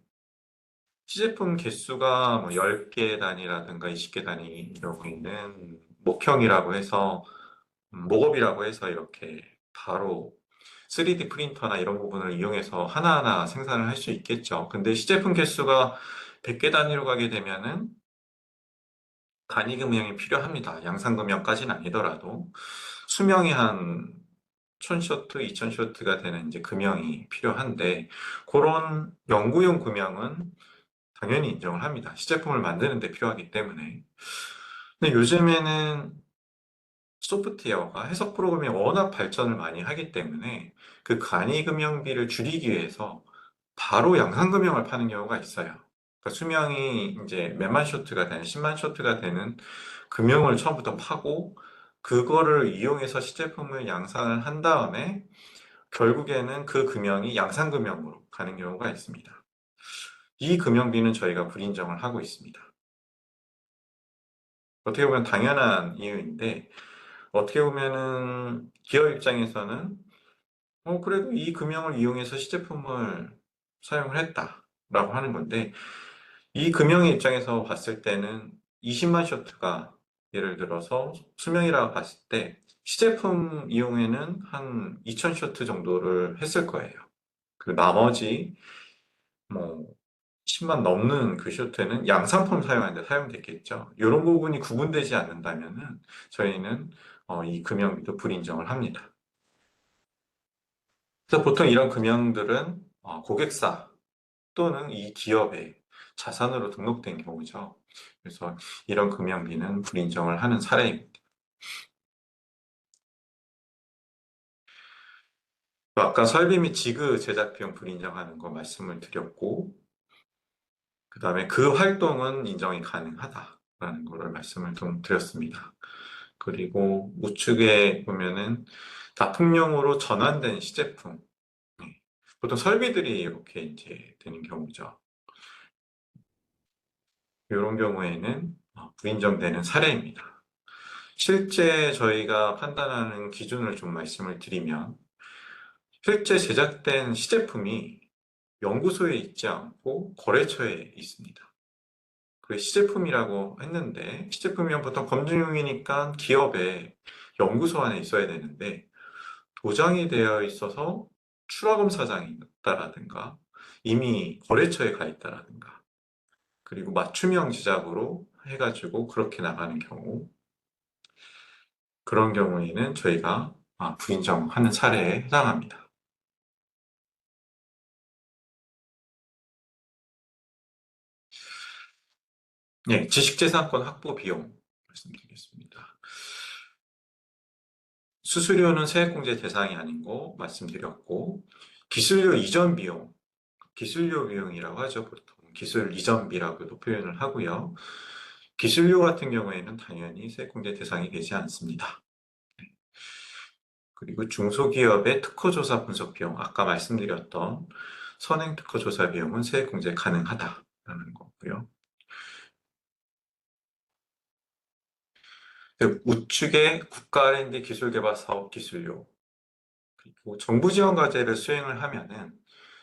시제품 개수가 뭐 10개 단위라든가 20개 단위인 경우에는 목형이라고 해서 목업이라고 해서 이렇게 바로 3D 프린터나 이런 부분을 이용해서 하나하나 생산을 할 수 있겠죠. 근데 시제품 개수가 100개 단위로 가게 되면은 간이금형이 필요합니다. 양산금형까지는 아니더라도 수명이 한 1000쇼트, 2000쇼트가 되는 이제 금형이 필요한데 그런 연구용 금형은 당연히 인정을 합니다. 시제품을 만드는 데 필요하기 때문에. 근데 요즘에는 소프트웨어가 해석 프로그램이 워낙 발전을 많이 하기 때문에 그 간이금형비를 줄이기 위해서 바로 양산금형을 파는 경우가 있어요. 그러니까 수명이 이제 몇만 쇼트가 되는, 10만 쇼트가 되는 금형을 처음부터 파고 그거를 이용해서 시제품을 양산을 한 다음에 결국에는 그 금형이 양산금형으로 가는 경우가 있습니다. 이 금형비는 저희가 불인정을 하고 있습니다. 어떻게 보면 당연한 이유인데 어떻게 보면은 기업 입장에서는 그래도 이 금형을 이용해서 시제품을 사용을 했다라고 하는 건데 이 금형의 입장에서 봤을 때는 20만 쇼트가 예를 들어서 수명이라고 봤을 때 시제품 이용에는 한 2000 쇼트 정도를 했을 거예요. 그 나머지 뭐 10만 넘는 그 쇼트는 양산품 사용하는데 사용됐겠죠. 이런 부분이 구분되지 않는다면은 저희는 이 금형비도 불인정을 합니다. 그래서 보통 이런 금형들은 고객사 또는 이 기업의 자산으로 등록된 경우죠. 그래서 이런 금연비는 불인정을 하는 사례입니다. 아까 설비 및 지그 제작 비용 불인정하는 거 말씀을 드렸고, 그 다음에 그 활동은 인정이 가능하다라는 거를 말씀을 좀 드렸습니다. 그리고 우측에 보면은 납품용으로 전환된 시제품. 네. 보통 설비들이 이렇게 이제 되는 경우죠. 이런 경우에는 불인정되는 사례입니다. 실제 저희가 판단하는 기준을 좀 말씀을 드리면, 실제 제작된 시제품이 연구소에 있지 않고 거래처에 있습니다. 그 시제품이라고 했는데, 시제품이면 보통 검증용이니까 기업의 연구소 안에 있어야 되는데, 도장이 되어 있어서 출하검사장이 있다라든가, 이미 거래처에 가 있다라든가, 그리고 맞춤형 제작으로 해가지고 그렇게 나가는 경우, 그런 경우에는 저희가 불인정하는 사례에 해당합니다. 네, 지식재산권 확보 비용 말씀드리겠습니다. 수수료는 세액공제 대상이 아닌 거 말씀드렸고, 기술료 이전 비용, 기술료 비용이라고 하죠. 보통 기술 이전비라고도 표현을 하고요. 기술료 같은 경우에는 당연히 세액공제 대상이 되지 않습니다. 그리고 중소기업의 특허조사 분석 비용, 아까 말씀드렸던 선행 특허조사 비용은 세액공제 가능하다라는 거고요. 우측에 국가 R&D 기술개발 사업 기술료, 그리고 정부 지원 과제를 수행을 하면은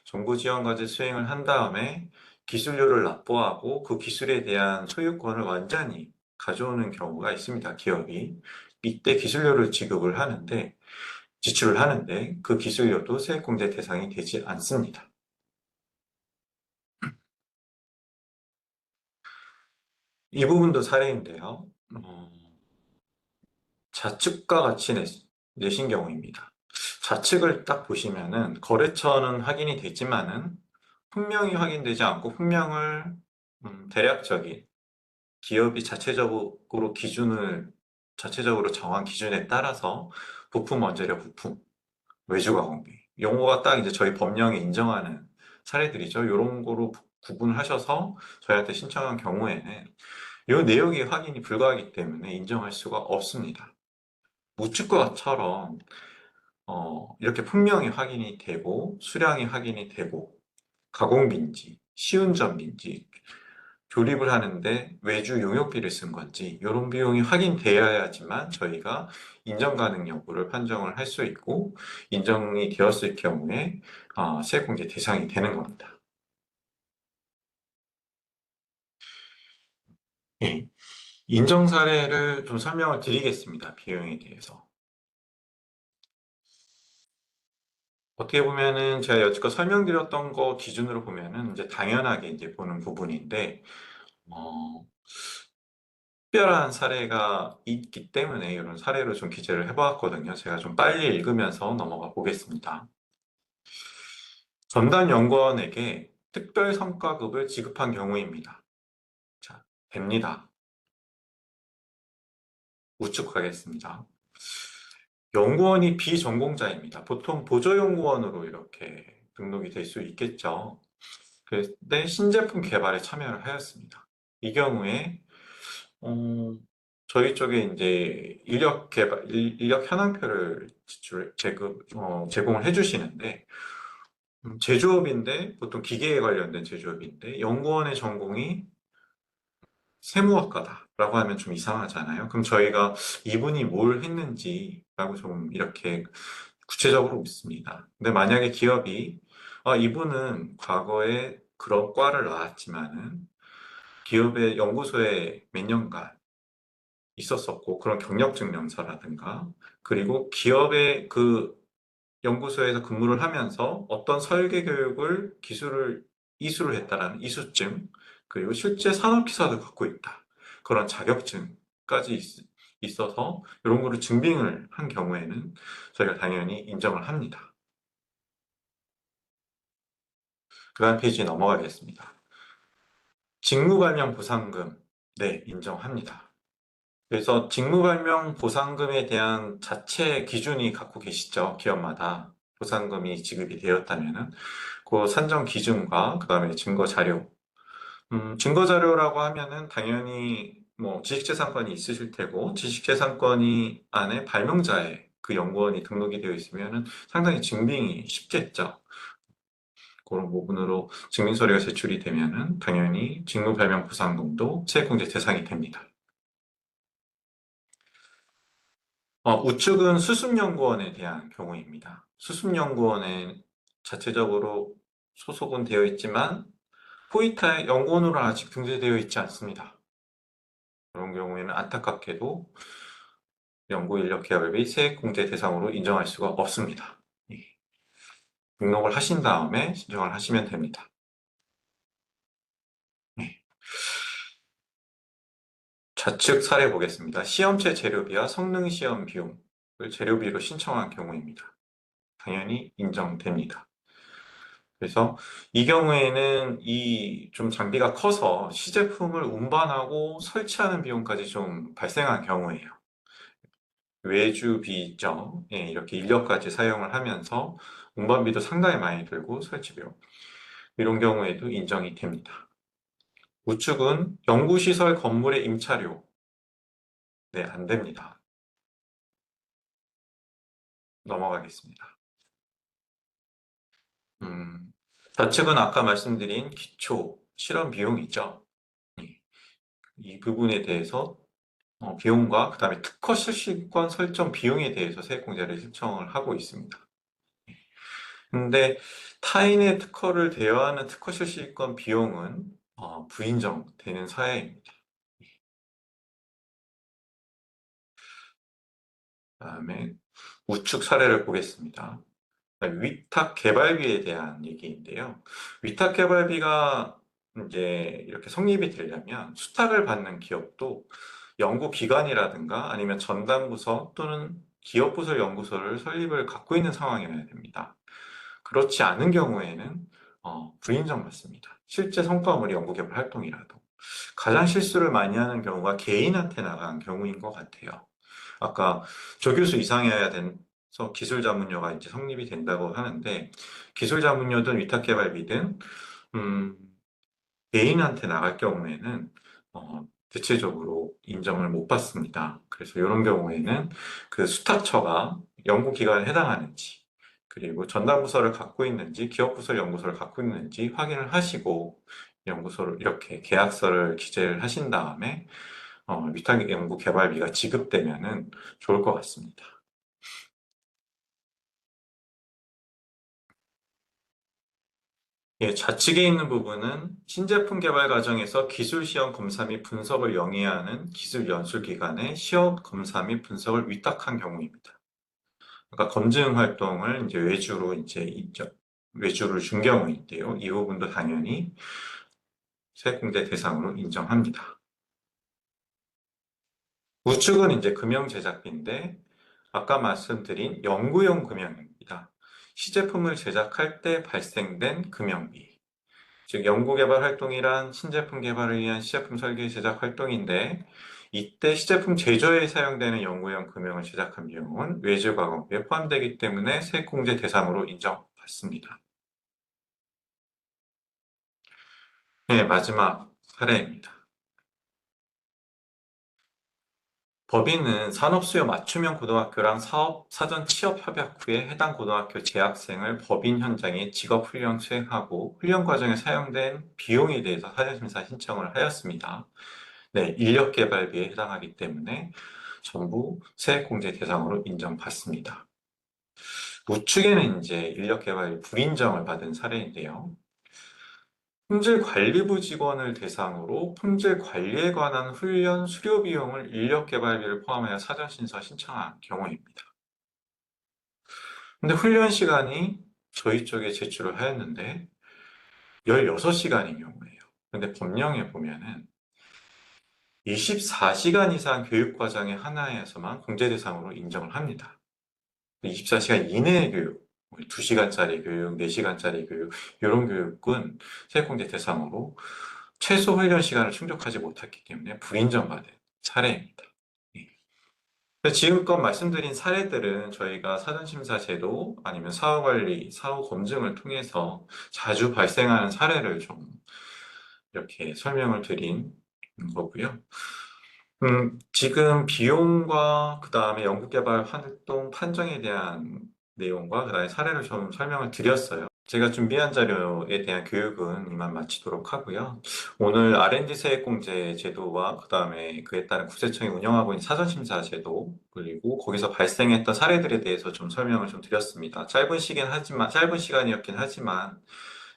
정부 지원 과제 수행을 한 다음에 기술료를 납부하고 그 기술에 대한 소유권을 완전히 가져오는 경우가 있습니다. 기업이 이때 기술료를 지출을 하는데 그 기술료도 세액공제 대상이 되지 않습니다. 이 부분도 사례인데요. 좌측과 같이 내신 경우입니다. 좌측을 딱 보시면은 거래처는 확인이 되지만은 분명히 확인되지 않고 분명을 대략적인 기업이 자체적으로 정한 기준에 따라서 부품 원재료 부품 외주 가공비 용어가 딱 이제 저희 법령에 인정하는 사례들이죠. 이런 거로 구분을 하셔서 저희한테 신청한 경우에는 이 내용이 확인이 불가하기 때문에 인정할 수가 없습니다. 우측과처럼 이렇게 분명히 확인이 되고 수량이 확인이 되고 가공비인지 시운전비인지 조립을 하는데 외주 용역비를 쓴 건지 이런 비용이 확인되어야지만 저희가 인정 가능 여부를 판정을 할 수 있고 인정이 되었을 경우에 세액공제 대상이 되는 겁니다. 예. 인정 사례를 좀 설명을 드리겠습니다. 비용에 대해서. 어떻게 보면은 제가 여지껏 설명드렸던 거 기준으로 보면은 이제 당연하게 이제 보는 부분인데, 어, 특별한 사례가 있기 때문에 이런 사례로 좀 기재를 해보았거든요. 제가 좀 빨리 읽으면서 넘어가 보겠습니다. 전담 연구원에게 특별 성과급을 지급한 경우입니다. 자, 됩니다. 우측 가겠습니다. 연구원이 비전공자입니다. 보통 보조연구원으로 이렇게 등록이 될 수 있겠죠. 그런데 신제품 개발에 참여를 하였습니다. 이 경우에 어, 저희 쪽에 이제 인력 현황표를 제공을 해주시는데, 제조업인데, 보통 기계에 관련된 제조업인데, 연구원의 전공이 세무학과다라고 하면 좀 이상하잖아요. 그럼 저희가 이분이 뭘 했는지라고 좀 이렇게 구체적으로 묻습니다. 근데 만약에 기업이, 이분은 과거에 그런 과를 나왔지만은, 기업의 연구소에 몇 년간 있었었고 그런 경력 증명서라든가 그리고 기업의 그 연구소에서 근무를 하면서 어떤 설계 교육을 이수를 했다라는 이수증 그리고 실제 산업기사도 갖고 있다. 그런 자격증까지 있어서 이런 거를 증빙을 한 경우에는 저희가 당연히 인정을 합니다. 그 다음 페이지 넘어가겠습니다. 직무 관련 보상금. 네, 인정합니다. 그래서 직무발명 보상금에 대한 자체 기준이 갖고 계시죠, 기업마다. 보상금이 지급이 되었다면은, 그 산정 기준과 그다음에 증거 자료. 증거 자료라고 하면은 당연히 뭐 지식재산권이 있으실 테고, 지식재산권이 안에 발명자의 그 연구원이 등록이 되어 있으면은 상당히 증빙이 쉽겠죠. 그런 부분으로 증빙서류가 제출이 되면은 당연히 직무발명 보상금도 세액공제 대상이 됩니다. 우측은 수습연구원에 대한 경우입니다. 수습연구원에 자체적으로 소속은 되어 있지만 포이타의 연구원으로 아직 등재되어 있지 않습니다. 그런 경우에는 안타깝게도 연구인력개발비 세액공제 대상으로 인정할 수가 없습니다. 예, 등록을 하신 다음에 신청을 하시면 됩니다. 예, 좌측 사례 보겠습니다. 시험체 재료비와 성능시험 비용을 재료비로 신청한 경우입니다. 당연히 인정됩니다. 그래서 이 경우에는 이 좀 장비가 커서 시제품을 운반하고 설치하는 비용까지 좀 발생한 경우예요. 외주비죠. 예, 이렇게 인력까지 사용을 하면서 운반비도 상당히 많이 들고 설치 비용. 이런 경우에도 인정이 됩니다. 우측은 연구시설 건물의 임차료. 네, 안 됩니다. 넘어가겠습니다. 음, 좌측은 아까 말씀드린 기초 실험 비용이죠. 예, 이 부분에 대해서 비용과 그다음에 특허 실시권 설정 비용에 대해서 세액공제를 신청을 하고 있습니다. 근데 타인의 특허를 대여하는 특허 실시권 비용은 부인정되는 사례입니다. 그다음에 우측 사례를 보겠습니다. 위탁 개발비에 대한 얘기인데요. 위탁 개발비가 이제 이렇게 성립이 되려면 수탁을 받는 기업도 연구기관이라든가 아니면 전담부서 또는 기업부설 연구소를 설립을 갖고 있는 상황이어야 됩니다. 그렇지 않은 경우에는 불인정받습니다. 실제 성과물이 연구개발 활동이라도. 가장 실수를 많이 하는 경우가 개인한테 나간 경우인 것 같아요. 아까 조교수 이상이어야 돼서 기술 자문료가 이제 성립이 된다고 하는데 기술 자문료든 위탁 개발비든 음, 개인한테 나갈 경우에는 대체적으로 인정을 못 받습니다. 그래서 이런 경우에는 그 수탁처가 연구기관에 해당하는지 그리고 전담부서를 갖고 있는지 기업부설 연구소를 갖고 있는지 확인을 하시고 연구소를 이렇게 계약서를 기재를 하신 다음에 위탁 연구 개발비가 지급되면은 좋을 것 같습니다. 예, 좌측에 있는 부분은 신제품 개발 과정에서 기술 시험 검사 및 분석을 영위하는 기술 연수 기관에 시험 검사 및 분석을 위탁한 경우입니다. 그러니까 검증 활동을 이제 외주를 준 경우인데요. 이 부분도 당연히 세액공제 대상으로 인정합니다. 우측은 이제 금형 제작비인데 아까 말씀드린 연구용 금형입니다. 시제품을 제작할 때 발생된 금형비. 즉 연구개발 활동이란 신제품 개발을 위한 시제품 설계 제작 활동인데 이때 시제품 제조에 사용되는 연구용 금형을 제작한 비용은 외주과금비에 포함되기 때문에 세액공제 대상으로 인정받습니다. 네, 마지막 사례입니다. 법인은 산업수요 맞춤형 고등학교랑 사업 사전 취업 협약 후에 해당 고등학교 재학생을 법인 현장에 직업훈련 수행하고 훈련 과정에 사용된 비용에 대해서 사전심사 신청을 하였습니다. 네, 인력 개발비에 해당하기 때문에 전부 세액공제 대상으로 인정받습니다. 우측에는 이제 인력 개발 불인정을 받은 사례인데요. 품질관리부 직원을 대상으로 품질 관리에 관한 훈련 수료 비용을 인력 개발비를 포함하여 사전 신서 신청한 경우입니다. 근데 훈련 시간이 저희 쪽에 제출을 하였는데 16시간인 경우예요. 근데 법령에 보면은 24시간 이상 교육 과정의 하나에서만 공제 대상으로 인정을 합니다. 24시간 이내의 교육, 2시간짜리 교육, 4시간짜리 교육, 이런 교육은 세액공제 대상으로 최소 훈련 시간을 충족하지 못했기 때문에 불인정받은 사례입니다. 예. 그래서 지금껏 말씀드린 사례들은 저희가 사전심사 제도 아니면 사후관리, 사후검증을 통해서 자주 발생하는 사례를 좀 이렇게 설명을 드린 거고요. 지금 비용과 그 다음에 연구개발 활동 판정에 대한 내용과 그 다음에 사례를 좀 설명을 드렸어요. 제가 준비한 자료에 대한 교육은 이만 마치도록 하고요. 오늘 R&D 세액공제 제도와 그 다음에 그에 따른 국세청이 운영하고 있는 사전심사 제도 그리고 거기서 발생했던 사례들에 대해서 좀 설명을 좀 드렸습니다. 짧은 시간이었긴 하지만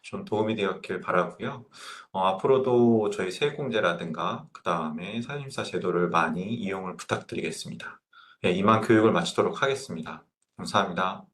좀 도움이 되었길 바라고요. 앞으로도 저희 세액공제라든가 그 다음에 사전심사 제도를 많이 이용을 부탁드리겠습니다. 네, 이만 교육을 마치도록 하겠습니다. 감사합니다.